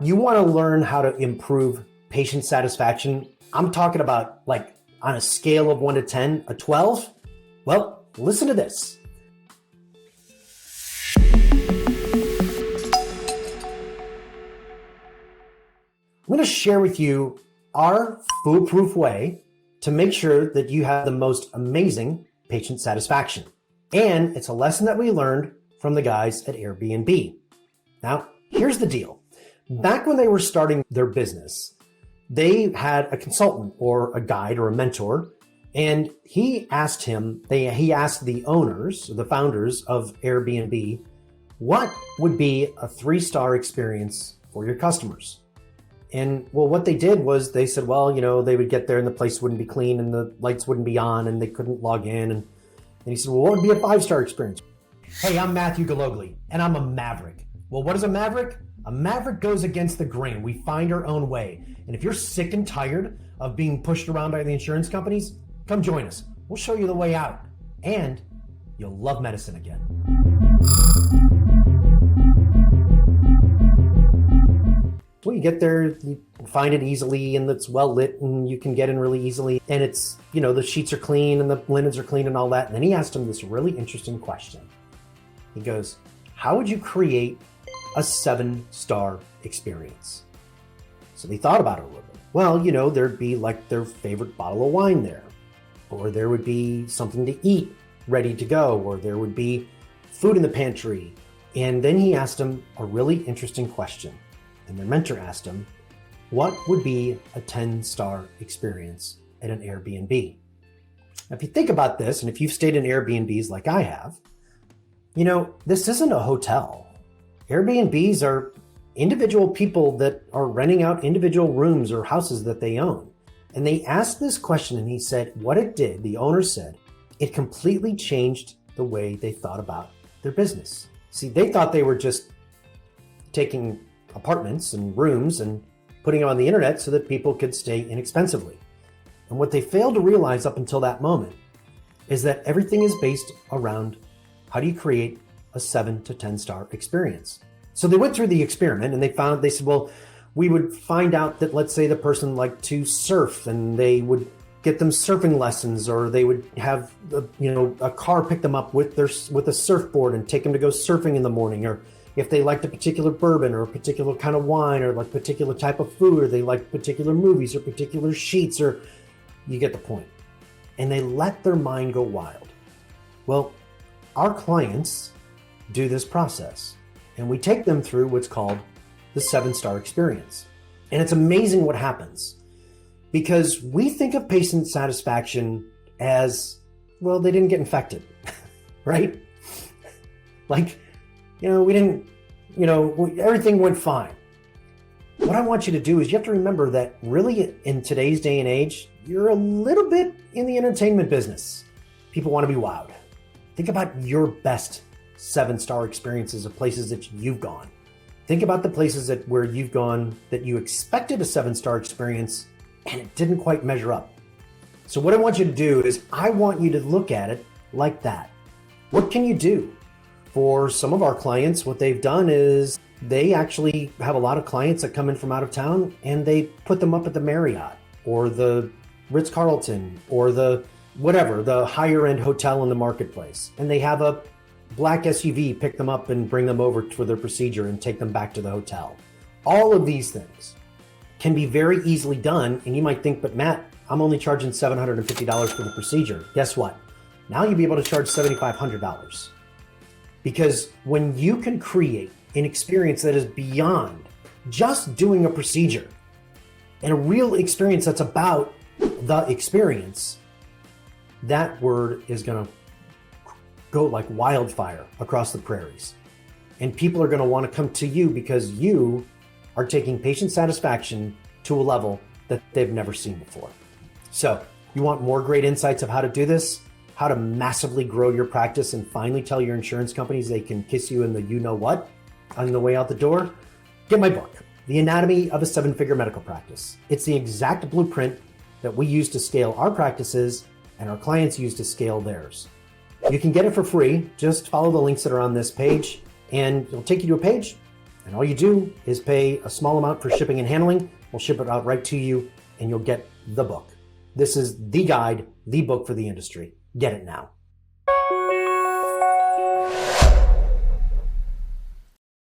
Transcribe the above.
You want to learn how to improve patient satisfaction? I'm talking about like on a scale of 1 to 10, a 12? Well, listen to this. I'm going to share with you our foolproof way to make sure that you have the most amazing patient satisfaction. And it's a lesson that we learned from the guys at Airbnb. Now, here's the deal. Back when they were starting their business, they had a consultant or a guide or a mentor, and he asked the owners, the founders of Airbnb, what would be a 3-star experience for your customers? And well, what they did was they said, well, they would get there and the place wouldn't be clean and the lights wouldn't be on and they couldn't log in. And he said, well, what would be a 5-star experience? Hey, I'm Matthew Galogli and I'm a maverick. Well, what is a maverick? A maverick goes against the grain. We find our own way. And if you're sick and tired of being pushed around by the insurance companies, come join us. We'll show you the way out and you'll love medicine again. Well, you get there, you find it easily and it's well lit and you can get in really easily. And it's, the sheets are clean and the linens are clean and all that. And then he asked him this really interesting question. He goes, how would you create a 7-star experience? So they thought about it a little bit. Well, there'd be like their favorite bottle of wine there, or there would be something to eat ready to go, or there would be food in the pantry. And then he asked him a really interesting question. And their mentor asked him, what would be a 10-star experience at an Airbnb? Now, if you think about this, and if you've stayed in Airbnbs like I have, this isn't a hotel. Airbnbs are individual people that are renting out individual rooms or houses that they own. And they asked this question and he said, what it did, the owner said, it completely changed the way they thought about their business. See, they thought they were just taking apartments and rooms and putting them on the internet so that people could stay inexpensively. And what they failed to realize up until that moment is that everything is based around how do you create a 7 to 10-star experience. So they went through the experiment and they said, well, we would find out that, let's say the person liked to surf and they would get them surfing lessons, or they would have, a car pick them up with a surfboard and take them to go surfing in the morning. Or if they liked a particular bourbon or a particular kind of wine or like particular type of food, or they liked particular movies or particular sheets, or you get the point. And they let their mind go wild. Well, our clients do this process and we take them through what's called the 7-star experience. And it's amazing what happens because we think of patient satisfaction as, well, they didn't get infected, right? Like, we didn't, everything went fine. What I want you to do is you have to remember that really in today's day and age, you're a little bit in the entertainment business. People want to be wowed. Think about your best 7-star experiences of places that you've gone. Think about the places where you've gone that you expected a 7-star experience and it didn't quite measure up. So what I want you to do is I want you to look at it like that. What can you do? For some of our clients, what they've done is they actually have a lot of clients that come in from out of town and they put them up at the Marriott or the Ritz-Carlton or the higher end hotel in the marketplace. And they have a black SUV pick them up and bring them over for their procedure and take them back to the hotel. All of these things can be very easily done. And you might think, but Matt, I'm only charging $750 for the procedure. Guess what? Now you'll be able to charge $7,500. Because when you can create an experience that is beyond just doing a procedure and a real experience that's about the experience, that word is going to go like wildfire across the prairies. And people are going to want to come to you because you are taking patient satisfaction to a level that they've never seen before. So you want more great insights of how to do this, how to massively grow your practice and finally tell your insurance companies they can kiss you in the you-know-what on the way out the door? Get my book, The Anatomy of a 7-Figure Medical Practice. It's the exact blueprint that we use to scale our practices and our clients use to scale theirs. You can get it for free. Just follow the links that are on this page and it'll take you to a page And all you do is pay a small amount for shipping and handling. We'll ship it out right to you, and you'll get the book. This is the guide, the book for the industry. Get it now.